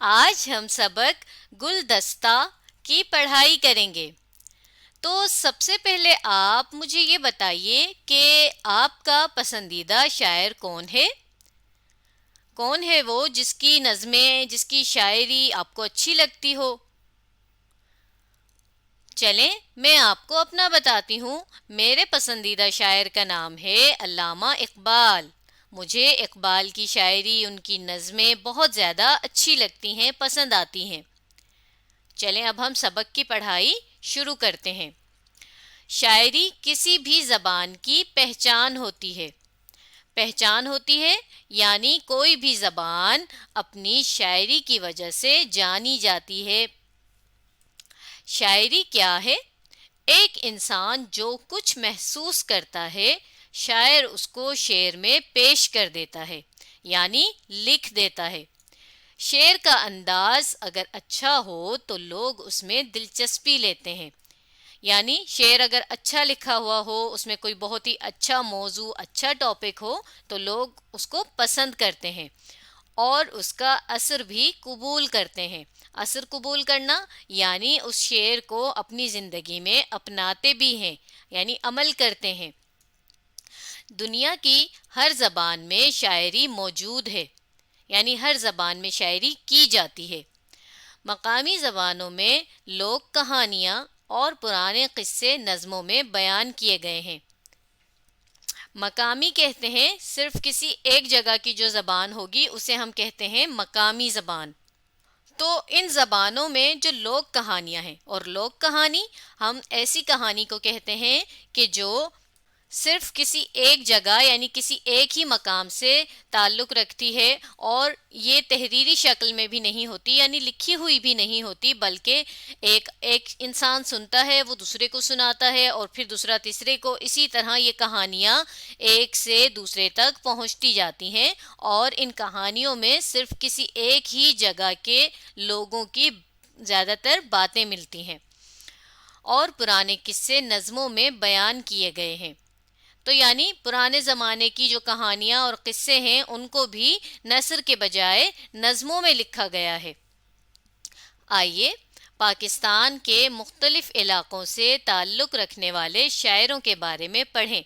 آج ہم سبق گلدستہ کی پڑھائی کریں گے۔ تو سب سے پہلے آپ مجھے یہ بتائیے کہ آپ کا پسندیدہ شاعر کون ہے؟ کون ہے وہ جس کی نظمیں، جس کی شاعری آپ کو اچھی لگتی ہو؟ چلیں میں آپ کو اپنا بتاتی ہوں۔ میرے پسندیدہ شاعر کا نام ہے علامہ اقبال۔ مجھے اقبال کی شاعری، ان کی نظمیں بہت زیادہ اچھی لگتی ہیں، پسند آتی ہیں۔ چلیں اب ہم سبق کی پڑھائی شروع کرتے ہیں۔ شاعری کسی بھی زبان کی پہچان ہوتی ہے۔ پہچان ہوتی ہے یعنی کوئی بھی زبان اپنی شاعری کی وجہ سے جانی جاتی ہے۔ شاعری کیا ہے؟ ایک انسان جو کچھ محسوس کرتا ہے، شاعر اس کو شعر میں پیش کر دیتا ہے، یعنی لکھ دیتا ہے۔ شعر کا انداز اگر اچھا ہو تو لوگ اس میں دلچسپی لیتے ہیں، یعنی شعر اگر اچھا لکھا ہوا ہو، اس میں کوئی بہت ہی اچھا موضوع، اچھا ٹاپک ہو تو لوگ اس کو پسند کرتے ہیں اور اس کا اثر بھی قبول کرتے ہیں۔ اثر قبول کرنا یعنی اس شعر کو اپنی زندگی میں اپناتے بھی ہیں، یعنی عمل کرتے ہیں۔ دنیا کی ہر زبان میں شاعری موجود ہے، یعنی ہر زبان میں شاعری کی جاتی ہے۔ مقامی زبانوں میں لوک کہانیاں اور پرانے قصے نظموں میں بیان کیے گئے ہیں۔ مقامی کہتے ہیں صرف کسی ایک جگہ کی جو زبان ہوگی اسے ہم کہتے ہیں مقامی زبان۔ تو ان زبانوں میں جو لوک کہانیاں ہیں، اور لوک کہانی ہم ایسی کہانی کو کہتے ہیں کہ جو صرف کسی ایک جگہ یعنی کسی ایک ہی مقام سے تعلق رکھتی ہے، اور یہ تحریری شکل میں بھی نہیں ہوتی، یعنی لکھی ہوئی بھی نہیں ہوتی، بلکہ ایک انسان سنتا ہے، وہ دوسرے کو سناتا ہے اور پھر دوسرا تیسرے کو، اسی طرح یہ کہانیاں ایک سے دوسرے تک پہنچتی جاتی ہیں، اور ان کہانیوں میں صرف کسی ایک ہی جگہ کے لوگوں کی زیادہ تر باتیں ملتی ہیں، اور پرانے قصے نظموں میں بیان کیے گئے ہیں۔ تو یعنی پرانے زمانے کی جو کہانیاں اور قصے ہیں ان کو بھی نثر کے بجائے نظموں میں لکھا گیا ہے۔ آئیے پاکستان کے مختلف علاقوں سے تعلق رکھنے والے شاعروں کے بارے میں پڑھیں۔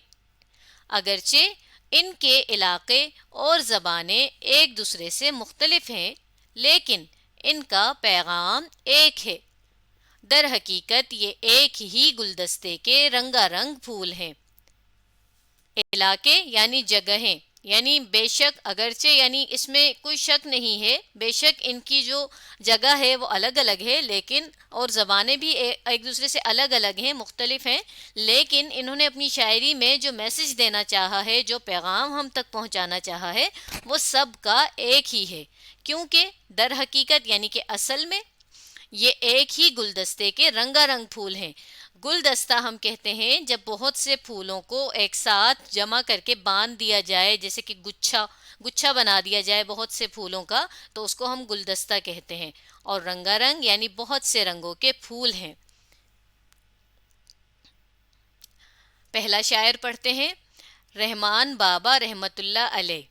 اگرچہ ان کے علاقے اور زبانیں ایک دوسرے سے مختلف ہیں، لیکن ان کا پیغام ایک ہے۔ در حقیقت یہ ایک ہی گلدستے کے رنگا رنگ پھول ہیں۔ علاقے یعنی جگہیں، یعنی بے شک اگرچہ یعنی اس میں کوئی شک نہیں ہے، بے شک ان کی جو جگہ ہے وہ الگ الگ ہے، لیکن اور زبانیں بھی ایک دوسرے سے الگ الگ ہیں، مختلف ہیں، لیکن انہوں نے اپنی شاعری میں جو میسج دینا چاہا ہے، جو پیغام ہم تک پہنچانا چاہا ہے، وہ سب کا ایک ہی ہے، کیونکہ در حقیقت یعنی کہ اصل میں یہ ایک ہی گلدستے کے رنگا رنگ پھول ہیں۔ گلدستہ ہم کہتے ہیں جب بہت سے پھولوں کو ایک ساتھ جمع کر کے باندھ دیا جائے، جیسے کہ گچھا بنا دیا جائے بہت سے پھولوں کا، تو اس کو ہم گلدستہ کہتے ہیں۔ اور رنگا رنگ یعنی بہت سے رنگوں کے پھول ہیں۔ پہلا شاعر پڑھتے ہیں، رحمان بابا رحمت اللہ علیہ۔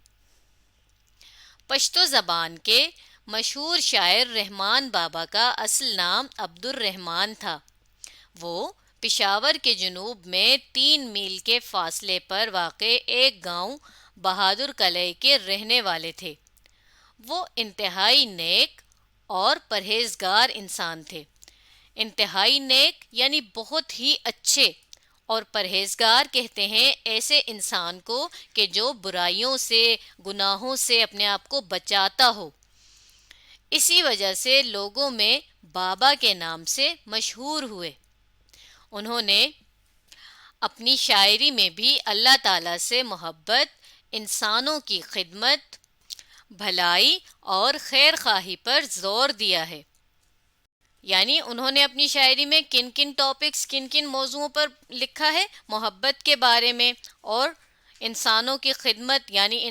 پشتو زبان کے مشہور شاعر رحمان بابا کا اصل نام عبد الرحمن تھا۔ وہ پشاور کے جنوب میں 3 میل کے فاصلے پر واقع ایک گاؤں بہادر کلئی کے رہنے والے تھے۔ وہ انتہائی نیک اور پرہیزگار انسان تھے۔ انتہائی نیک یعنی بہت ہی اچھے، اور پرہیزگار کہتے ہیں ایسے انسان کو کہ جو برائیوں سے، گناہوں سے اپنے آپ کو بچاتا ہو۔ اسی وجہ سے لوگوں میں بابا کے نام سے مشہور ہوئے۔ انہوں نے اپنی شاعری میں بھی اللہ تعالیٰ سے محبت، انسانوں کی خدمت، بھلائی اور خیر خواہی پر زور دیا ہے۔ یعنی انہوں نے اپنی شاعری میں کن کن ٹاپکس، کن کن موضوعوں پر لکھا ہے؟ محبت کے بارے میں، اور انسانوں کی خدمت یعنی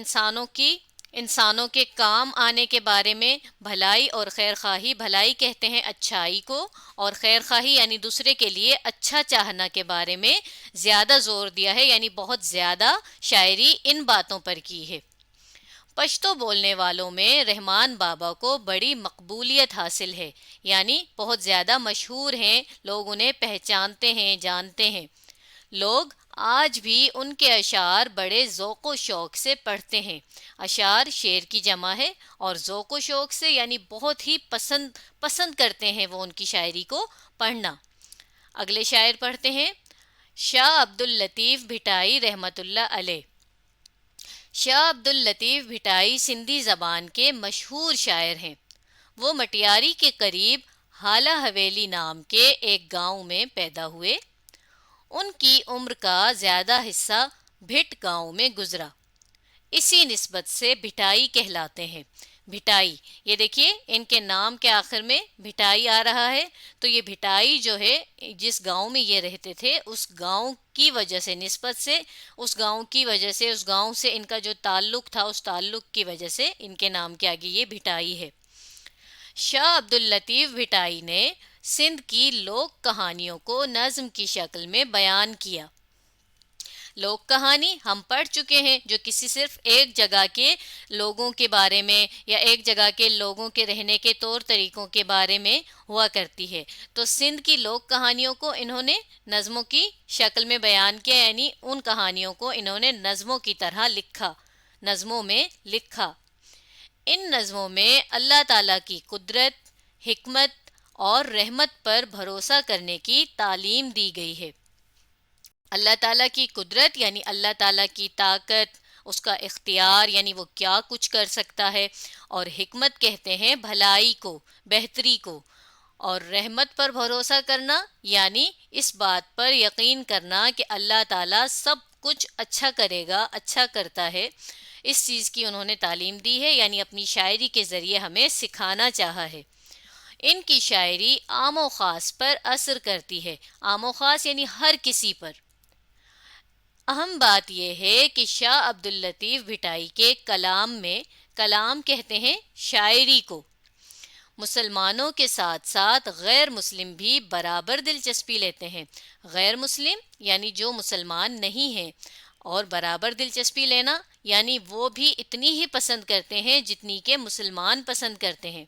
انسانوں کے کام آنے کے بارے میں، بھلائی اور خیر خواہی، بھلائی کہتے ہیں اچھائی کو، اور خیر خواہی یعنی دوسرے کے لیے اچھا چاہنا کے بارے میں زیادہ زور دیا ہے، یعنی بہت زیادہ شاعری ان باتوں پر کی ہے۔ پشتو بولنے والوں میں رحمان بابا کو بڑی مقبولیت حاصل ہے، یعنی بہت زیادہ مشہور ہیں، لوگ انہیں پہچانتے ہیں، جانتے ہیں۔ لوگ آج بھی ان کے اشعار بڑے ذوق و شوق سے پڑھتے ہیں۔ اشعار شعر کی جمع ہے، اور ذوق و شوق سے یعنی بہت ہی پسند کرتے ہیں وہ ان کی شاعری کو پڑھنا۔ اگلے شاعر پڑھتے ہیں، شاہ عبد اللطیف بھٹائی رحمۃ اللہ علیہ۔ شاہ عبد اللطیف بھٹائی سندھی زبان کے مشہور شاعر ہیں۔ وہ مٹیاری کے قریب حالہ حویلی نام کے ایک گاؤں میں پیدا ہوئے۔ ان کی عمر کا زیادہ حصہ بھٹ گاؤں میں گزرا، اسی نسبت سے بھٹائی کہلاتے ہیں۔ بھٹائی، یہ دیکھیے ان کے نام کے آخر میں بھٹائی آ رہا ہے، تو یہ بھٹائی جو ہے جس گاؤں میں یہ رہتے تھے اس گاؤں کی وجہ سے، نسبت سے اس گاؤں کی وجہ سے، اس گاؤں سے ان کا جو تعلق تھا اس تعلق کی وجہ سے ان کے نام کے آگے یہ بھٹائی ہے۔ شاہ عبد اللطیف بھٹائی نے سندھ کی لوک کہانیوں کو نظم کی شکل میں بیان کیا۔ لوک کہانی ہم پڑھ چکے ہیں، جو کسی صرف ایک جگہ کے لوگوں کے بارے میں یا ایک جگہ کے لوگوں کے رہنے کے طور طریقوں کے بارے میں ہوا کرتی ہے۔ تو سندھ کی لوک کہانیوں کو انہوں نے نظموں کی شکل میں بیان کیا، یعنی ان کہانیوں کو انہوں نے نظموں کی طرح لکھا، نظموں میں لکھا۔ ان نظموں میں اللہ تعالیٰ کی قدرت، حکمت اور رحمت پر بھروسہ کرنے کی تعلیم دی گئی ہے۔ اللہ تعالیٰ کی قدرت یعنی اللہ تعالیٰ کی طاقت، اس کا اختیار یعنی وہ کیا کچھ کر سکتا ہے، اور حکمت کہتے ہیں بھلائی کو، بہتری کو، اور رحمت پر بھروسہ کرنا یعنی اس بات پر یقین کرنا کہ اللہ تعالیٰ سب کچھ اچھا کرے گا، اچھا کرتا ہے۔ اس چیز کی انہوں نے تعلیم دی ہے، یعنی اپنی شاعری کے ذریعے ہمیں سکھانا چاہا ہے۔ ان کی شاعری عام و خاص پر اثر کرتی ہے، عام و خاص یعنی ہر کسی پر۔ اہم بات یہ ہے کہ شاہ عبد اللطیف بھٹائی کے کلام میں، کلام کہتے ہیں شاعری کو، مسلمانوں کے ساتھ ساتھ غیر مسلم بھی برابر دلچسپی لیتے ہیں۔ غیر مسلم یعنی جو مسلمان نہیں ہیں، اور برابر دلچسپی لینا یعنی وہ بھی اتنی ہی پسند کرتے ہیں جتنی کہ مسلمان پسند کرتے ہیں۔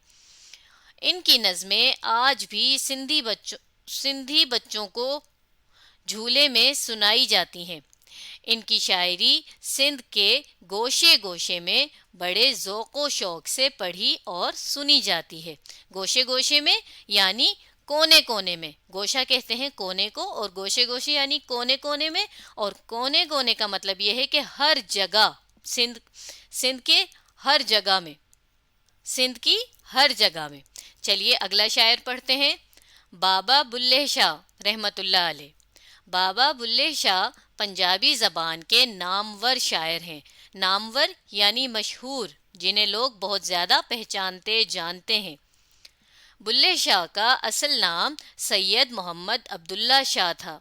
ان کی نظمیں آج بھی سندھی بچوں کو جھولے میں سنائی جاتی ہیں۔ ان کی شاعری سندھ کے گوشے گوشے میں بڑے ذوق و شوق سے پڑھی اور سنی جاتی ہے۔ گوشے گوشے میں یعنی کونے کونے میں، گوشہ کہتے ہیں کونے کو، اور گوشے گوشے یعنی کونے کونے میں، اور کونے کونے کا مطلب یہ ہے کہ ہر جگہ، سندھ کے ہر جگہ میں، سندھ کی ہر جگہ میں۔ چلیے اگلا شاعر پڑھتے ہیں، بابا بلے شاہ رحمۃ اللہ علیہ۔ بابا بلے شاہ پنجابی زبان کے نامور شاعر ہیں۔ نامور یعنی مشہور، جنہیں لوگ بہت زیادہ پہچانتے جانتے ہیں۔ بلے شاہ کا اصل نام سید محمد عبداللہ شاہ تھا۔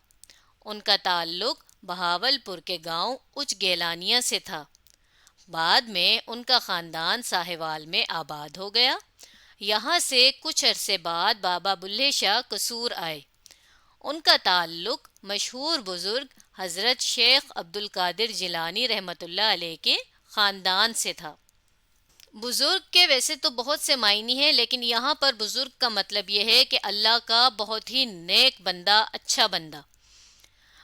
ان کا تعلق بہاول پور کے گاؤں اچ گیلانیہ سے تھا۔ بعد میں ان کا خاندان ساہیوال میں آباد ہو گیا۔ یہاں سے کچھ عرصے بعد بابا بلے شاہ قصور آئے۔ ان کا تعلق مشہور بزرگ حضرت شیخ عبد القادر جیلانی رحمۃ اللہ علیہ کے خاندان سے تھا۔ بزرگ کے ویسے تو بہت سے معنی ہیں، لیکن یہاں پر بزرگ کا مطلب یہ ہے کہ اللہ کا بہت ہی نیک بندہ، اچھا بندہ۔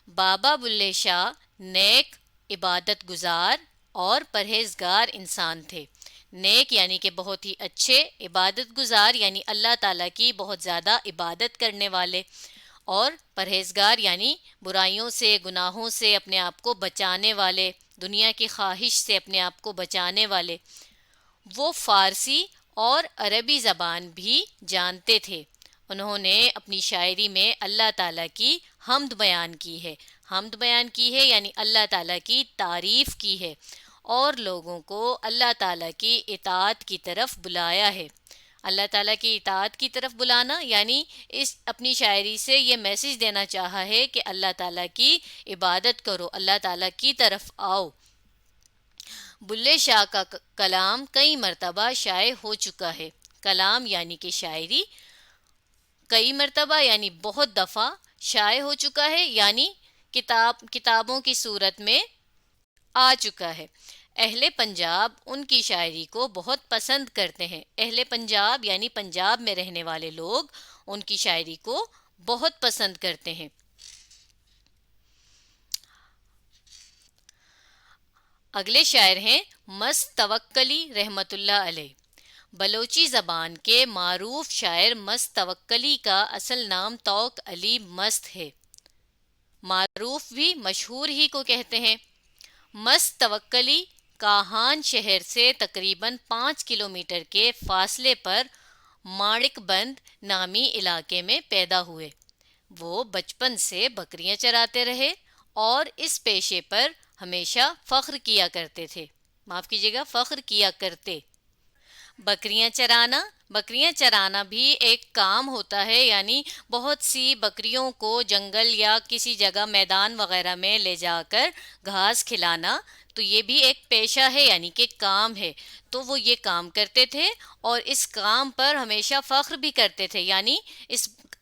بابا بلے شاہ نیک، عبادت گزار اور پرہیزگار انسان تھے۔ نیک یعنی کہ بہت ہی اچھے، عبادت گزار یعنی اللہ تعالیٰ کی بہت زیادہ عبادت کرنے والے، اور پرہیزگار یعنی برائیوں سے، گناہوں سے اپنے آپ کو بچانے والے، دنیا کی خواہش سے اپنے آپ کو بچانے والے۔ وہ فارسی اور عربی زبان بھی جانتے تھے۔ انہوں نے اپنی شاعری میں اللہ تعالیٰ کی حمد بیان کی ہے۔ حمد بیان کی ہے یعنی اللہ تعالیٰ کی تعریف کی ہے، اور لوگوں کو اللہ تعالیٰ کی اطاعت کی طرف بلایا ہے۔ اللہ تعالیٰ کی اطاعت کی طرف بلانا یعنی اس اپنی شاعری سے یہ میسج دینا چاہا ہے کہ اللہ تعالیٰ کی عبادت کرو، اللہ تعالیٰ کی طرف آؤ۔ بلے شاہ کا کلام کئی مرتبہ شائع ہو چکا ہے۔ کلام یعنی کہ شاعری کئی مرتبہ یعنی بہت دفعہ شائع ہو چکا ہے، یعنی کتابوں کی صورت میں آ چکا ہے۔ اہل پنجاب ان کی شاعری کو بہت پسند کرتے ہیں. اہل پنجاب یعنی پنجاب میں رہنے والے لوگ ان کی شاعری کو بہت پسند کرتے ہیں. اگلے شاعر ہیں مست توکلی رحمت اللہ علیہ. بلوچی زبان کے معروف شاعر مست توکلی کا اصل نام توق علی مست ہے. معروف بھی مشہور ہی کو کہتے ہیں. مست توکلی کاہان شہر سے تقریباً 5 کلومیٹر کے فاصلے پر ماڑک بند نامی علاقے میں پیدا ہوئے. وہ بچپن سے بکریاں چراتے رہے اور اس پیشے پر ہمیشہ فخر کیا کرتے تھے. معاف کیجیے گا، فخر کیا کرتے. بکریاں چرانا بھی ایک کام ہوتا ہے، یعنی بہت سی بکریوں کو جنگل یا کسی جگہ میدان وغیرہ میں لے جا کر گھاس کھلانا، تو یہ بھی ایک پیشہ ہے، یعنی کہ کام ہے. تو وہ یہ کام کرتے تھے اور اس کام پر ہمیشہ فخر بھی کرتے تھے، یعنی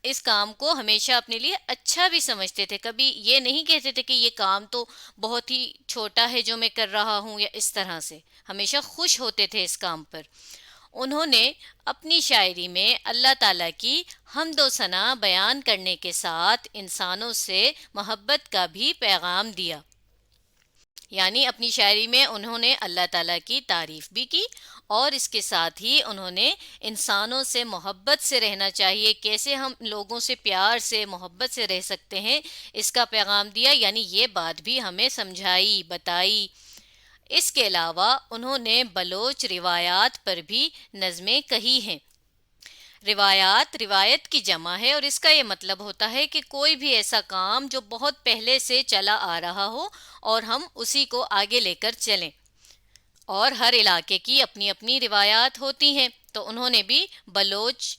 اس کام کو ہمیشہ اپنے لیے اچھا بھی سمجھتے تھے. کبھی یہ نہیں کہتے تھے کہ یہ کام تو بہت ہی چھوٹا ہے جو میں کر رہا ہوں، یا اس طرح سے ہمیشہ خوش ہوتے تھے اس کام پر. انہوں نے اپنی شاعری میں اللہ تعالیٰ کی حمد و ثنا بیان کرنے کے ساتھ انسانوں سے محبت کا بھی پیغام دیا. یعنی اپنی شاعری میں انہوں نے اللہ تعالیٰ کی تعریف بھی کی اور اس کے ساتھ ہی انہوں نے انسانوں سے محبت سے رہنا چاہیے، کیسے ہم لوگوں سے پیار سے محبت سے رہ سکتے ہیں، اس کا پیغام دیا. یعنی یہ بات بھی ہمیں سمجھائی، بتائی. اس کے علاوہ انہوں نے بلوچ روایات پر بھی نظمیں کہی ہیں. روایت کی جمع ہے اور اس کا یہ مطلب ہوتا ہے کہ کوئی بھی ایسا کام جو بہت پہلے سے چلا آ رہا ہو اور ہم اسی کو آگے لے کر چلیں. اور ہر علاقے کی اپنی اپنی روایات ہوتی ہیں، تو انہوں نے بھی بلوچ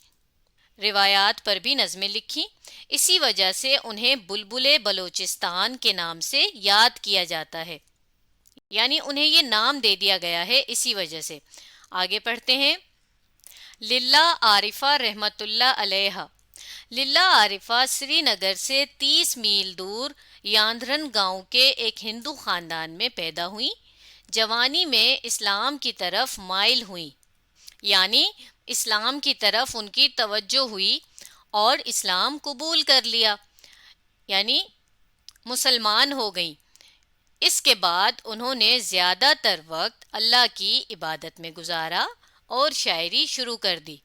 روایات پر بھی نظمیں لکھی. اسی وجہ سے انہیں بلبل بلوچستان کے نام سے یاد کیا جاتا ہے، یعنی انہیں یہ نام دے دیا گیا ہے اسی وجہ سے. آگے پڑھتے ہیں. للہ عارفہ رحمت اللہ علیہ. للہ عارفہ سری نگر سے 30 میل دور یاندرن گاؤں کے ایک ہندو خاندان میں پیدا ہوئیں. جوانی میں اسلام کی طرف مائل ہوئیں، یعنی اسلام کی طرف ان کی توجہ ہوئی اور اسلام قبول کر لیا، یعنی مسلمان ہو گئیں. اس کے بعد انہوں نے زیادہ تر وقت اللہ کی عبادت میں گزارا اور شاعری شروع کر دی.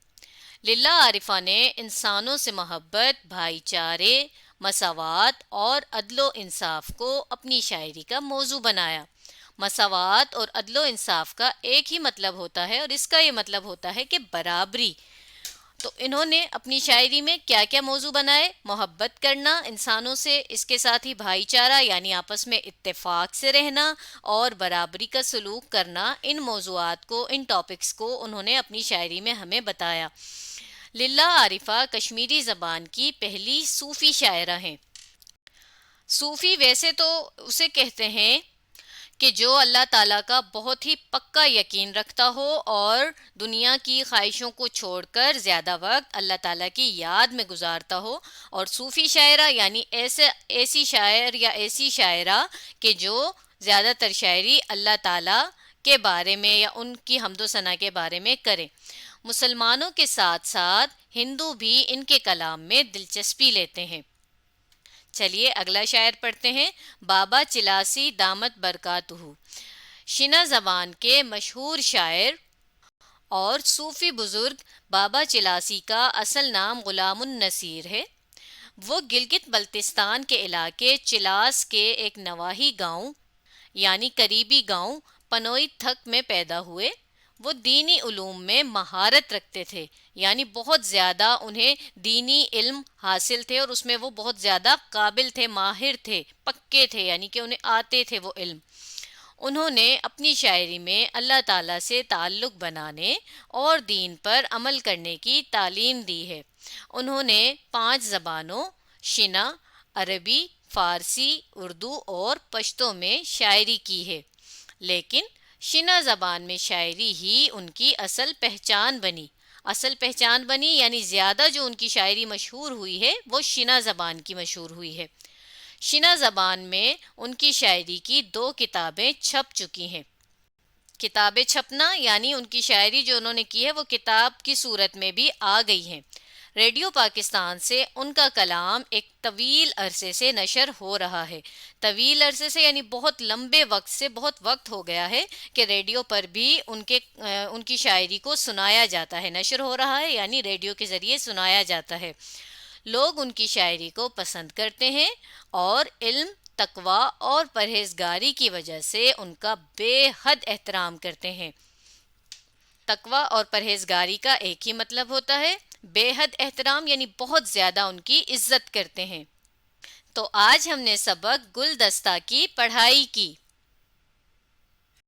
للہ عارفہ نے انسانوں سے محبت، بھائی چارے، مساوات اور عدل و انصاف کو اپنی شاعری کا موضوع بنایا. مساوات اور عدل و انصاف کا ایک ہی مطلب ہوتا ہے اور اس کا یہ مطلب ہوتا ہے کہ برابری. تو انہوں نے اپنی شاعری میں کیا کیا موضوع بنائے؟ محبت کرنا انسانوں سے، اس کے ساتھ ہی بھائی چارہ یعنی آپس میں اتفاق سے رہنا اور برابری کا سلوک کرنا. ان موضوعات کو، ان ٹاپکس کو انہوں نے اپنی شاعری میں ہمیں بتایا. للہ عارفہ کشمیری زبان کی پہلی صوفی شاعرہ ہیں. صوفی ویسے تو اسے کہتے ہیں کہ جو اللہ تعالیٰ کا بہت ہی پکا یقین رکھتا ہو اور دنیا کی خواہشوں کو چھوڑ کر زیادہ وقت اللہ تعالیٰ کی یاد میں گزارتا ہو. اور صوفی شاعرہ یعنی ایسی شاعر یا ایسی شاعرہ کہ جو زیادہ تر شاعری اللہ تعالیٰ کے بارے میں یا ان کی حمد و ثنا کے بارے میں کرے. مسلمانوں کے ساتھ ساتھ ہندو بھی ان کے کلام میں دلچسپی لیتے ہیں. چلیے اگلا شاعر پڑھتے ہیں. بابا چلاسی دامت برکاتہ. شنا زبان کے مشہور شاعر اور صوفی بزرگ بابا چلاسی کا اصل نام غلام النصیر ہے. وہ گلگت بلتستان کے علاقے چلاس کے ایک نواحی گاؤں یعنی قریبی گاؤں پنوئی تھک میں پیدا ہوئے. وہ دینی علوم میں مہارت رکھتے تھے، یعنی بہت زیادہ انہیں دینی علم حاصل تھے اور اس میں وہ بہت زیادہ قابل تھے، ماہر تھے، پکے تھے، یعنی کہ انہیں آتے تھے وہ علم. انہوں نے اپنی شاعری میں اللہ تعالیٰ سے تعلق بنانے اور دین پر عمل کرنے کی تعلیم دی ہے. انہوں نے 5 زبانوں شنا، عربی، فارسی، اردو اور پشتو میں شاعری کی ہے. لیکن شنا زبان میں شاعری ہی ان کی اصل پہچان بنی، یعنی زیادہ جو ان کی شاعری مشہور ہوئی ہے وہ شنا زبان کی مشہور ہوئی ہے. شنا زبان میں ان کی شاعری کی 2 کتابیں چھپ چکی ہیں. کتابیں چھپنا یعنی ان کی شاعری جو انہوں نے کی ہے وہ کتاب کی صورت میں بھی آ گئی ہے۔ ریڈیو پاکستان سے ان کا کلام ایک طویل عرصے سے نشر ہو رہا ہے۔ طویل عرصے سے یعنی بہت لمبے وقت سے، بہت وقت ہو گیا ہے کہ ریڈیو پر بھی ان کی شاعری کو سنایا جاتا ہے، نشر ہو رہا ہے یعنی ریڈیو کے ذریعے سنایا جاتا ہے۔ لوگ ان کی شاعری کو پسند کرتے ہیں اور علم، تقوی اور پرہیزگاری کی وجہ سے ان کا بے حد احترام کرتے ہیں۔ تقوی اور پرہیزگاری کا ایک ہی مطلب ہوتا ہے، بے حد احترام یعنی بہت زیادہ ان کی عزت کرتے ہیں۔ تو آج ہم نے سبق گلدستہ کی پڑھائی کی۔